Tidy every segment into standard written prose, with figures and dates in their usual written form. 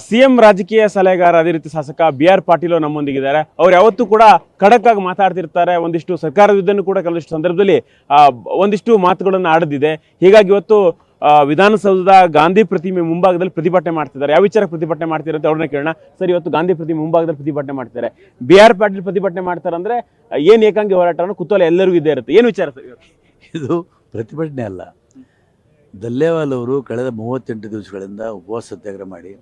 CM ರಾಜಕೀಯ ಸಲಹೆಗಾರ ಅದೇ ರೀತಿ ಶಾಸಕ BR ಪಾಟೀಲ್ ನಮ್ಮೊಂದಿಗಿದ್ದಾರೆ. ಅವ್ರು ಯಾವತ್ತೂ ಕೂಡ ಖಡಕ್ ಆಗಿ ಮಾತಾಡ್ತಿರ್ತಾರೆ. ಒಂದಿಷ್ಟು ಸರ್ಕಾರದ ವಿರುದ್ಧನೂ ಕೂಡ ಕೆಲವಷ್ಟು ಸಂದರ್ಭದಲ್ಲಿ ಒಂದಿಷ್ಟು ಮಾತುಗಳನ್ನು ಆಡದಿದೆ. ಹೀಗಾಗಿ ಇವತ್ತು ವಿಧಾನಸೌಧದ ಗಾಂಧಿ ಪ್ರತಿಮೆ ಮುಂಭಾಗದಲ್ಲಿ ಪ್ರತಿಭಟನೆ ಮಾಡ್ತಿದ್ದಾರೆ. ಯಾವ ವಿಚಾರ ಪ್ರತಿಭಟನೆ ಮಾಡ್ತಿದ್ದಾರೆ ಅಂತ ಅವ್ರನ್ನ ಕೇಳೋಣ. ಸರ್, ಇವತ್ತು ಗಾಂಧಿ ಪ್ರತಿಮೆ ಮುಂಭಾಗದಲ್ಲಿ ಪ್ರತಿಭಟನೆ ಮಾಡ್ತಾರೆ. BR ಪಾಟೀಲ್ ಪ್ರತಿಭಟನೆ ಮಾಡ್ತಾರೆ ಅಂದ್ರೆ ಏನ್ ಏಕಾಂಗಿ ಹೋರಾಟ ಅನ್ನೋ ಕುತೂಹಲ ಎಲ್ಲರಿಗೂ ಇದ್ದೇ ಇರುತ್ತೆ. ಏನು ವಿಚಾರ ಸರ್? ಇದು ಪ್ರತಿಭಟನೆ ಅಲ್ಲ. ದಲ್ಲೇವಾಲ್ ಅವರು ಕಳೆದ 38 ದಿವಸಗಳಿಂದ ಉಪವಾಸ ಸತ್ಯಾಗ್ರಹ ಮಾಡಿ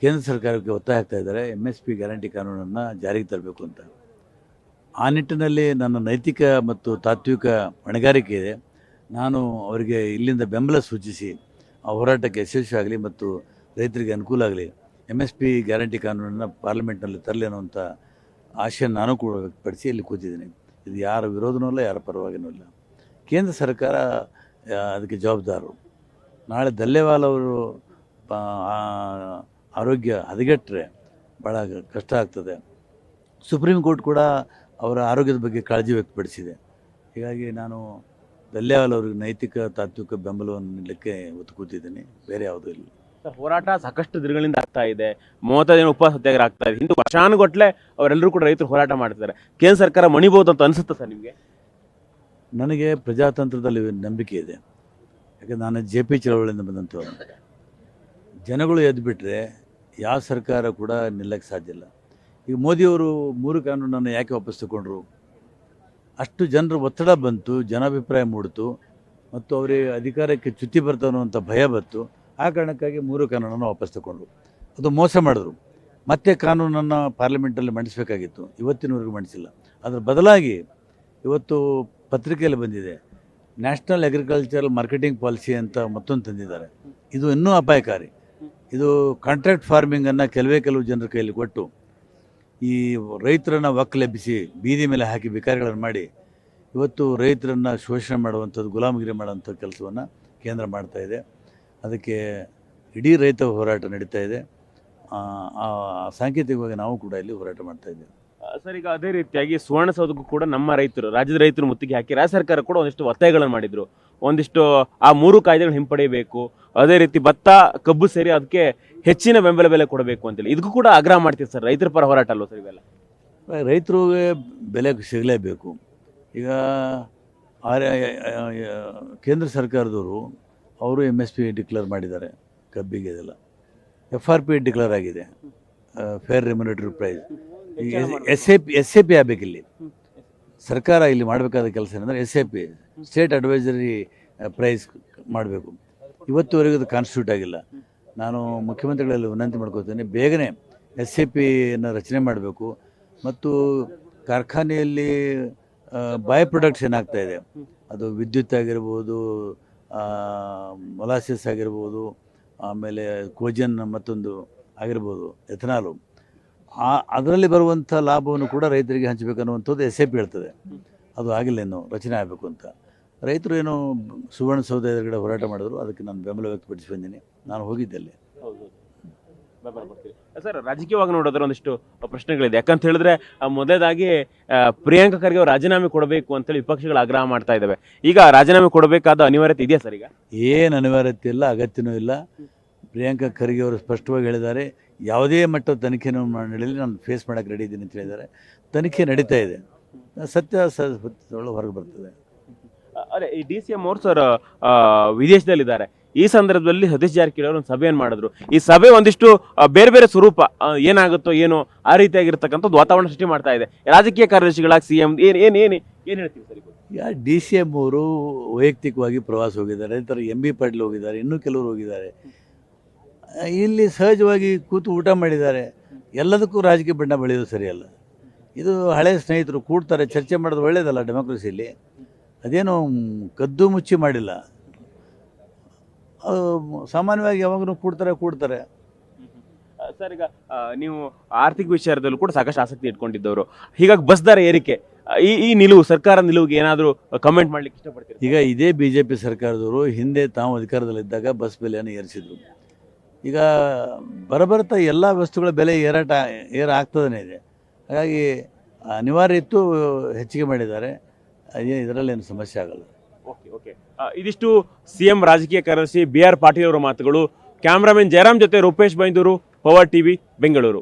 ಕೇಂದ್ರ ಸರ್ಕಾರಕ್ಕೆ ಒತ್ತಾಯ ಆಗ್ತಾ ಇದ್ದಾರೆ MSP ಗ್ಯಾರಂಟಿ ಕಾನೂನನ್ನು ಜಾರಿಗೆ ತರಬೇಕು ಅಂತ. ಆ ನಿಟ್ಟಿನಲ್ಲಿ ನನ್ನ ನೈತಿಕ ಮತ್ತು ತಾತ್ವಿಕ ಹೊಣೆಗಾರಿಕೆ ಇದೆ. ನಾನು ಅವರಿಗೆ ಇಲ್ಲಿಂದ ಬೆಂಬಲ ಸೂಚಿಸಿ ಆ ಹೋರಾಟಕ್ಕೆ ಯಶಸ್ವಿಯಾಗಲಿ ಮತ್ತು ರೈತರಿಗೆ ಅನುಕೂಲ ಆಗಲಿ, MSP ಗ್ಯಾರಂಟಿ ಕಾನೂನನ್ನು ಪಾರ್ಲಿಮೆಂಟ್ನಲ್ಲಿ ತರಲಿ ಅನ್ನುವಂಥ ಆಶೆಯನ್ನು ನಾನು ಕೂಡ ವ್ಯಕ್ತಪಡಿಸಿ ಇಲ್ಲಿ ಕೂತಿದ್ದೀನಿ. ಇದು ಯಾರ ವಿರೋಧನೂ ಇಲ್ಲ, ಯಾರ ಪರವಾಗಿನೂ ಇಲ್ಲ. ಕೇಂದ್ರ ಸರ್ಕಾರ ಅದಕ್ಕೆ ಜವಾಬ್ದಾರರು. ನಾಳೆ ದಲ್ಲೇವಾಲ್ ಅವರು ಆರೋಗ್ಯ ಹದಗೆಟ್ಟರೆ ಭಾಳ ಕಷ್ಟ ಆಗ್ತದೆ. ಸುಪ್ರೀಂ ಕೋರ್ಟ್ ಕೂಡ ಅವರ ಆರೋಗ್ಯದ ಬಗ್ಗೆ ಕಾಳಜಿ ವ್ಯಕ್ತಪಡಿಸಿದೆ. ಹೀಗಾಗಿ ನಾನು ದಲ್ಲೇವಾಲ್ ಅವ್ರಿಗೆ ನೈತಿಕ ತಾತ್ವಿಕ ಬೆಂಬಲವನ್ನು ನೀಡಲಿಕ್ಕೆ ಒತ್ತು ಕೂತಿದ್ದೀನಿ, ಬೇರೆ ಯಾವುದೂ ಇಲ್ಲ. ಸರ್, ಹೋರಾಟ ಸಾಕಷ್ಟು ದಿನಗಳಿಂದ ಆಗ್ತಾ ಇದೆ. 30 ದಿನ ಉಪವಾಸ ಸತ್ಯಾಗ್ರಹ ಆಗ್ತಾ ಇದೆ. ಹಿಂದೆ ವರ್ಷಾನುಗಟ್ಟಲೆ ಅವರೆಲ್ಲರೂ ಕೂಡ ರೈತರು ಹೋರಾಟ ಮಾಡ್ತಿದ್ದಾರೆ. ಕೇಂದ್ರ ಸರ್ಕಾರ ಮಣಿಬಹುದು ಅಂತ ಅನಿಸುತ್ತೆ ಸರ್ ನಿಮಗೆ? ನನಗೆ ಪ್ರಜಾತಂತ್ರದಲ್ಲಿ ನಂಬಿಕೆ ಇದೆ. ಯಾಕಂದರೆ ನಾನು JP ಚಳವಳಿಯಿಂದ ಬಂದಂಥವ್ರು. ಜನಗಳು ಎದ್ದು ಬಿಟ್ಟರೆ ಯಾವ ಸರ್ಕಾರ ಕೂಡ ನಿಲ್ಲಕ್ಕೆ ಸಾಧ್ಯ ಇಲ್ಲ. ಈಗ ಮೋದಿಯವರು 3 ಕಾನೂನನ್ನು ಯಾಕೆ ವಾಪಸ್ ತಗೊಂಡ್ರು? ಅಷ್ಟು ಜನರ ಒತ್ತಡ ಬಂತು, ಜನಾಭಿಪ್ರಾಯ ಮೂಡಿತು ಮತ್ತು ಅವರಿಗೆ ಅಧಿಕಾರಕ್ಕೆ ಚ್ಯುತಿ ಬರ್ತಾನೋ ಅಂತ ಭಯ ಬಂತು. ಆ ಕಾರಣಕ್ಕಾಗಿ 3 ಕಾನೂನನ್ನು ವಾಪಸ್ ತಗೊಂಡ್ರು. ಅದು ಮೋಸ ಮಾಡಿದ್ರು. ಮತ್ತೆ ಕಾನೂನನ್ನು ಪಾರ್ಲಿಮೆಂಟಲ್ಲಿ ಮಂಡಿಸಬೇಕಾಗಿತ್ತು, ಇವತ್ತಿನವರೆಗೂ ಮಂಡಿಸಿಲ್ಲ. ಅದರ ಬದಲಾಗಿ ಇವತ್ತು ಪತ್ರಿಕೆಯಲ್ಲಿ ಬಂದಿದೆ, ನ್ಯಾಷನಲ್ ಅಗ್ರಿಕಲ್ಚರಲ್ ಮಾರ್ಕೆಟಿಂಗ್ ಪಾಲಿಸಿ ಅಂತ ಮತ್ತೊಂದು ತಂದಿದ್ದಾರೆ. ಇದು ಇನ್ನೂ ಅಪಾಯಕಾರಿ. ಇದು ಕಾಂಟ್ರಾಕ್ಟ್ ಫಾರ್ಮಿಂಗನ್ನು ಕೆಲವು ಜನರ ಕೈಯಲ್ಲಿ ಕೊಟ್ಟು ಈ ರೈತರನ್ನು ಒಕ್ಕಲೆಬ್ಬಿಸಿ ಬೀದಿ ಮೇಲೆ ಹಾಕಿ ಬಿಕಾರಿಗಳನ್ನು ಮಾಡಿ ಇವತ್ತು ರೈತರನ್ನು ಶೋಷಣೆ ಮಾಡುವಂಥದ್ದು, ಗುಲಾಮಗಿರಿ ಮಾಡುವಂಥ ಕೆಲಸವನ್ನು ಕೇಂದ್ರ ಮಾಡ್ತಾ ಇದೆ. ಅದಕ್ಕೆ ಇಡೀ ರೈತ ಹೋರಾಟ ನಡೀತಾ ಇದೆ. ಸಾಂಕೇತಿಕವಾಗಿ ನಾವು ಕೂಡ ಇಲ್ಲಿ ಹೋರಾಟ ಮಾಡ್ತಾ ಇದ್ದೇವೆ. ಸರ್, ಈಗ ಅದೇ ರೀತಿಯಾಗಿ ಸುವರ್ಣಸೌಧಕ್ಕೂ ಕೂಡ ನಮ್ಮ ರೈತರು, ರಾಜ್ಯದ ರೈತರು ಮುತ್ತಿಗೆ ಹಾಕಿ ರಾಜ್ಯ ಸರ್ಕಾರ ಕೂಡ ಒಂದಿಷ್ಟು ಒತ್ತಾಯಗಳನ್ನು ಮಾಡಿದ್ರು. ಒಂದಿಷ್ಟು ಆ 3 ಕಾಯ್ದೆಗಳು ಹಿಂಪಡೆಯಬೇಕು, ಅದೇ ರೀತಿ ಭತ್ತ ಕಬ್ಬು ಸೇರಿ ಅದಕ್ಕೆ ಹೆಚ್ಚಿನ ಬೆಂಬಲ ಬೆಲೆ ಕೊಡಬೇಕು ಅಂತೇಳಿ ಇದಕ್ಕೂ ಕೂಡ ಆಗ್ರಹ ಮಾಡ್ತೀವಿ ಸರ್. ರೈತರ ಪರ ಹೋರಾಟ ಅಲ್ವ ಸರ್ ಇವೆಲ್ಲ? ರೈತರಿಗೆ ಬೆಲೆ ಸಿಗಲೇಬೇಕು. ಈಗ ಕೇಂದ್ರ ಸರ್ಕಾರದವರು ಅವರು MSP ಡಿಕ್ಲೇರ್ ಮಾಡಿದ್ದಾರೆ, ಕಬ್ಬಿಗೆ ಇದೆಲ್ಲ FRP ಡಿಕ್ಲೇರ್ ಆಗಿದೆ, ಫೇರ್ ರೆಮ್ಯುನರೇಟರಿ ಪ್ರೈಸ್. ಈಗ SAP ಆಗಬೇಕಿಲ್ಲಿ. ಸರ್ಕಾರ ಇಲ್ಲಿ ಮಾಡಬೇಕಾದ ಕೆಲಸ ಏನಂದರೆ SAP, ಸ್ಟೇಟ್ ಅಡ್ವೈಸರಿ ಪ್ರೈಸ್ ಮಾಡಬೇಕು. ಇವತ್ತುವರೆಗೂ ಅದು ಕಾನ್ಸ್ಟಿಟ್ಯೂಟ್ ಆಗಿಲ್ಲ. ನಾನು ಮುಖ್ಯಮಂತ್ರಿಗಳಲ್ಲಿ ವಿನಂತಿ ಮಾಡ್ಕೋತೀನಿ, ಬೇಗನೆ SAPಯನ್ನು ರಚನೆ ಮಾಡಬೇಕು. ಮತ್ತು ಕಾರ್ಖಾನೆಯಲ್ಲಿ ಬೈ ಪ್ರೊಡಕ್ಟ್ಸ್ ಏನಾಗ್ತಾ ಇದೆ, ಅದು ವಿದ್ಯುತ್ ಆಗಿರ್ಬೋದು, ಮೊಲಾಸಿಸ್ ಆಗಿರ್ಬೋದು, ಆಮೇಲೆ ಕೋಜನ್ ಮತ್ತೊಂದು ಆಗಿರ್ಬೋದು, ಎಥನಾಲು, ಅದರಲ್ಲಿ ಬರುವಂಥ ಲಾಭವನ್ನು ಕೂಡ ರೈತರಿಗೆ ಹಂಚಬೇಕನ್ನುವಂಥದ್ದು SAP ಹೇಳ್ತದೆ. ಅದು ಆಗಿಲ್ಲ, ಇನ್ನೂ ರಚನೆ ಆಗಬೇಕು ಅಂತ. ರೈತರು ಏನು ಸುವರ್ಣಸೌಧ ಎದುರುಗಡೆ ಹೋರಾಟ ಮಾಡಿದ್ರು, ಅದಕ್ಕೆ ನಾನು ಬೆಂಬಲ ವ್ಯಕ್ತಪಡಿಸಿ ಬಂದೀನಿ. ನಾನು ಹೋಗಿದ್ದೆ ಅಲ್ಲಿ. ಸರ್, ರಾಜಕೀಯವಾಗಿ ನೋಡಿದ್ರೆ ಒಂದಿಷ್ಟು ಪ್ರಶ್ನೆಗಳಿದೆ. ಯಾಕಂತ ಹೇಳಿದ್ರೆ ಮೊದಲೇದಾಗಿ ಪ್ರಿಯಾಂಕಾ ಖರ್ಗೆ ಅವರು ರಾಜೀನಾಮೆ ಕೊಡಬೇಕು ಅಂತೇಳಿ ವಿಪಕ್ಷಗಳು ಆಗ್ರಹ ಮಾಡ್ತಾ ಇದ್ದಾವೆ. ಈಗ ರಾಜೀನಾಮೆ ಕೊಡಬೇಕಾದ ಅನಿವಾರ್ಯತೆ ಇದೆಯಾ ಸರ್? ಈಗ ಏನು ಅನಿವಾರ್ಯತೆ ಇಲ್ಲ, ಅಗತ್ಯನೂ ಇಲ್ಲ. ಪ್ರಿಯಾಂಕಾ ಖರ್ಗೆ ಅವರು ಸ್ಪಷ್ಟವಾಗಿ ಹೇಳಿದ್ದಾರೆ, ಯಾವುದೇ ಮಟ್ಟದ ತನಿಖೆನೂ ನಡೆಯಲಿ ನಾನು ಫೇಸ್ ಮಾಡೋಕ್ಕೆ ರೆಡಿ ಇದ್ದೀನಿ ಅಂತ ಹೇಳಿದ್ದಾರೆ. ತನಿಖೆ ನಡೀತಾ ಇದೆ, ಸತ್ಯ ಹೊರಗೆ ಬರ್ತದೆ. ಅದೇ ಈ DCM ಅವರು ಸರ್ ವಿದೇಶದಲ್ಲಿದ್ದಾರೆ. ಈ ಸಂದರ್ಭದಲ್ಲಿ ಸತೀಶ್ ಜಾರಕಿಹೊಳಿ ಅವರು ಒಂದು ಸಭೆಯನ್ನು ಮಾಡಿದ್ರು. ಈ ಸಭೆ ಒಂದಿಷ್ಟು ಬೇರೆ ಬೇರೆ ಸ್ವರೂಪ ಏನಾಗುತ್ತೋ ಏನೋ ಆ ರೀತಿಯಾಗಿರ್ತಕ್ಕಂಥದ್ದು ವಾತಾವರಣ ಸೃಷ್ಟಿ ಮಾಡ್ತಾ ಇದೆ. ರಾಜಕೀಯ ಕಾರ್ಯದರ್ಶಿಗಳಾಗಿ CM ಏನು ಹೇಳ್ತೀವಿ ಸರ್? ಈಗ DCM ಅವರು ವೈಯಕ್ತಿಕವಾಗಿ ಪ್ರವಾಸ ಹೋಗಿದ್ದಾರೆ, ನಂತರ MB ಪಾಟೀಲ್ ಹೋಗಿದ್ದಾರೆ, ಇನ್ನೂ ಕೆಲವರು ಹೋಗಿದ್ದಾರೆ. ಇಲ್ಲಿ ಸಹಜವಾಗಿ ಕೂತು ಊಟ ಮಾಡಿದ್ದಾರೆ. ಎಲ್ಲದಕ್ಕೂ ರಾಜಕೀಯ ಬಣ್ಣ ಬೆಳೆಯೋದು ಸರಿಯಲ್ಲ. ಇದು ಹಳೆಯ ಸ್ನೇಹಿತರು ಕೂಡ್ತಾರೆ, ಚರ್ಚೆ ಮಾಡೋದು ಒಳ್ಳೆಯದಲ್ಲ ಡೆಮೋಕ್ರಸಿಯಲ್ಲಿ. ಅದೇನು ಕದ್ದು ಮುಚ್ಚಿ ಮಾಡಿಲ್ಲ. ಸಾಮಾನ್ಯವಾಗಿ ಯಾವಾಗಲೂ ಕೂಡ್ತಾರೆ. ಸರ್, ಈಗ ನೀವು ಆರ್ಥಿಕ ವಿಚಾರದಲ್ಲೂ ಕೂಡ ಸಾಕಷ್ಟು ಆಸಕ್ತಿ ಇಟ್ಕೊಂಡಿದ್ದವರು. ಹೀಗಾಗಿ ಬಸ್ ದರ ಏರಿಕೆ, ಈ ನಿಲುವು, ಸರ್ಕಾರ ನಿಲುವಿಗೆ ಏನಾದರೂ ಕಮೆಂಟ್ ಮಾಡ್ಲಿಕ್ಕೆ ಇಷ್ಟಪಡ್ತೀರಿ? ಈಗ ಇದೇ BJP ಸರ್ಕಾರದವರು ಹಿಂದೆ ತಾವು ಅಧಿಕಾರದಲ್ಲಿದ್ದಾಗ ಬಸ್ ಬೆಲೆಯನ್ನು ಏರಿಸಿದ್ರು. ಈಗ ಬರಬರ್ತಾ ಎಲ್ಲ ವಸ್ತುಗಳ ಬೆಲೆ ಏರಾಗ್ತದೇ ಇದೆ. ಹಾಗಾಗಿ ಅನಿವಾರ್ಯ ಇತ್ತು, ಹೆಚ್ಚಿಗೆ ಮಾಡಿದ್ದಾರೆ. ಇದರಲ್ಲೇನು ಸಮಸ್ಯೆ ಆಗಲ್ಲ. ಓಕೆ. ಇದಿಷ್ಟು CM ರಾಜಕೀಯ ಕಾರ್ಯದರ್ಶಿ BR ಪಾಟೀಲ್ ಅವರ ಮಾತುಗಳು. ಕ್ಯಾಮ್ರಾಮನ್ ಜಯರಾಮ್ ಜೊತೆ ರೂಪೇಶ್ ಬೈಂದೂರು, ಪವರ್ ಟಿವಿ, ಬೆಂಗಳೂರು.